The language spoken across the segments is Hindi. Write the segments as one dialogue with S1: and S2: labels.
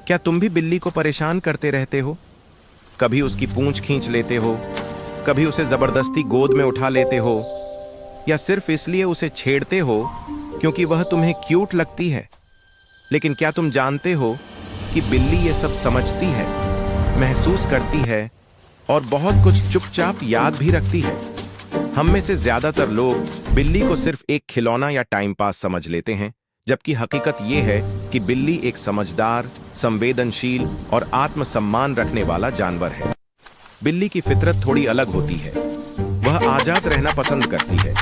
S1: क्या तुम भी बिल्ली को परेशान करते रहते हो? कभी उसकी पूंछ खींच लेते हो, कभी उसे जबरदस्ती गोद में उठा लेते हो, या सिर्फ इसलिए उसे छेड़ते हो क्योंकि वह तुम्हें क्यूट लगती है। लेकिन क्या तुम जानते हो कि बिल्ली ये सब समझती है, महसूस करती है और बहुत कुछ चुपचाप याद भी रखती है। हम में से ज्यादातर लोग बिल्ली को सिर्फ एक खिलौना या टाइम पास समझ लेते हैं, जबकि हकीकत यह है कि बिल्ली एक समझदार, संवेदनशील और आत्मसम्मान रखने वाला जानवर है। बिल्ली की फितरत थोड़ी अलग होती है। वह आजाद रहना पसंद करती है।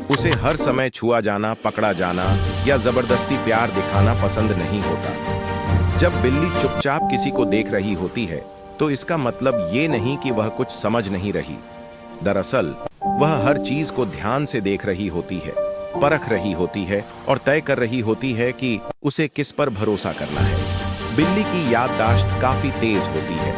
S1: उसे हर समय छुआ जाना, पकड़ा जाना या जबरदस्ती प्यार दिखाना पसंद नहीं होता। जब बिल्ली चुपचाप किसी को देख रही होती है तो इसका मतलब ये नहीं कि वह कुछ समझ नहीं रही। दरअसल वह हर चीज को ध्यान से देख रही होती है, परख रही होती है और तय कर रही होती है कि उसे किस पर भरोसा करना है। बिल्ली की याददाश्त काफी तेज होती है।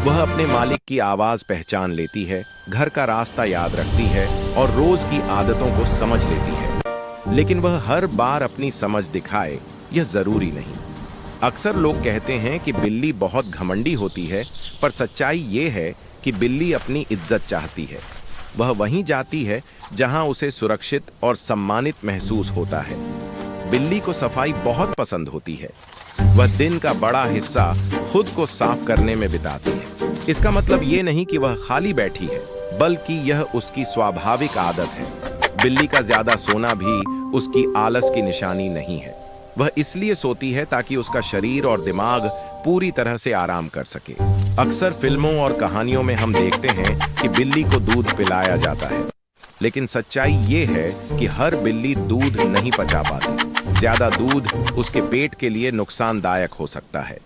S1: वह अपने मालिक की आवाज पहचान लेती है, घर का रास्ता याद रखती है और रोज की आदतों को समझ लेती है। लेकिन वह हर बार अपनी समझ दिखाए, यह जरूरी नहीं। अक्सर लोग कहते हैं कि बिल्ली बहुत घमंडी होती है, पर सच्चाई ये है कि बिल्ली अपनी इज्जत चाहती है। वह वहीं जाती है जहां उसे सुरक्षित और सम्मानित महसूस होता है। बिल्ली को सफाई बहुत पसंद होती है। वह दिन का बड़ा हिस्सा खुद को साफ करने में बिताती है। इसका मतलब ये नहीं कि वह खाली बैठी है, बल्कि यह उसकी स्वाभाविक आदत है। बिल्ली का ज्यादा सोना भी उसकी आलस की निशानी नहीं है। वह इसलिए सोती है ताकि उसका शरीर और दिमाग पूरी तरह से आराम कर सके। अक्सर फिल्मों और कहानियों में हम देखते हैं कि बिल्ली को दूध पिलाया जाता है, लेकिन सच्चाई ये है कि हर बिल्ली दूध नहीं पचा पाती। ज्यादा दूध उसके पेट के लिए नुकसानदायक हो सकता है।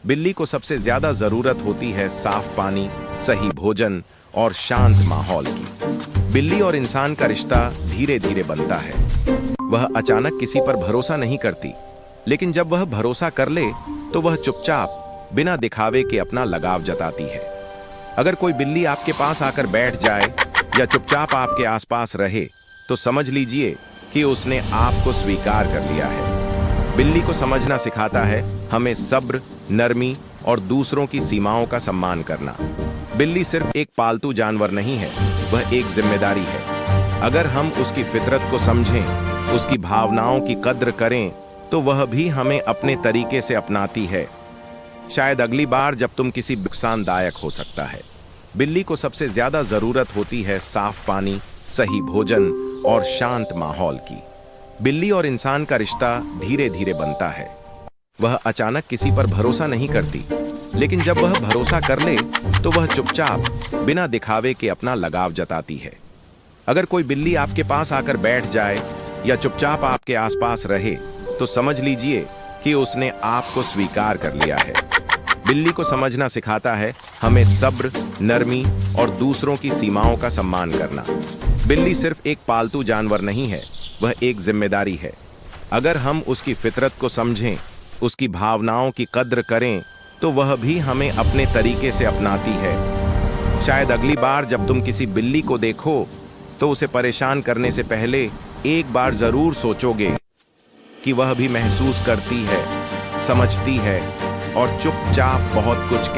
S1: बिल्ली को सबसे ज्यादा जरूरत होती है साफ पानी, सही भोजन और शांत माहौल की। बिल्ली और इंसान का रिश्ता धीरे धीरे बनता है। वह अचानक किसी पर भरोसा नहीं करती, लेकिन जब वह भरोसा कर ले तो वह चुपचाप, बिना दिखावे के अपना लगाव जताती है। अगर कोई बिल्ली आपके पास आकर बैठ जाए या चुपचाप आपके आसपास रहे, तो समझ लीजिए कि उसने आपको स्वीकार कर लिया है। बिल्ली को समझना सिखाता है हमें सब्र, नरमी और दूसरों की सीमाओं का सम्मान करना। बिल्ली सिर्फ एक पालतू जानवर नहीं है, वह एक जिम्मेदारी है। अगर हम उसकी फितरत को समझें, उसकी भावनाओं की कद्र करें, तो वह भी हमें अपने तरीके से अपनाती है। शायद अगली बार जब तुम किसी नुकसानदायक हो सकता है। बिल्ली को सबसे ज्यादा जरूरत होती है साफ पानी, सही भोजन और शांत माहौल की। बिल्ली और इंसान का रिश्ता धीरे धीरे बनता है। वह अचानक किसी पर भरोसा नहीं करती, लेकिन जब वह भरोसा कर ले तो वह चुपचाप, बिना दिखावे के अपना लगाव जताती है। अगर कोई बिल्ली आपके पास आकर बैठ जाए या चुपचाप आपके आसपास रहे, तो समझ लीजिए कि उसने आपको स्वीकार कर लिया है। बिल्ली को समझना सिखाता है हमें सब्र, नरमी और दूसरों की सीमाओं का सम्मान करना। बिल्ली सिर्फ एक पालतू जानवर नहीं है, वह एक जिम्मेदारी है। अगर हम उसकी फितरत को समझें, उसकी भावनाओं की कद्र करें, तो वह भी हमें अपने तरीके से अपनाती है। शायद अगली बार जब तुम किसी बिल्ली को देखो, तो उसे परेशान करने से पहले एक बार जरूर सोचोगे कि वह भी महसूस करती है, समझती है और चुपचाप बहुत कुछ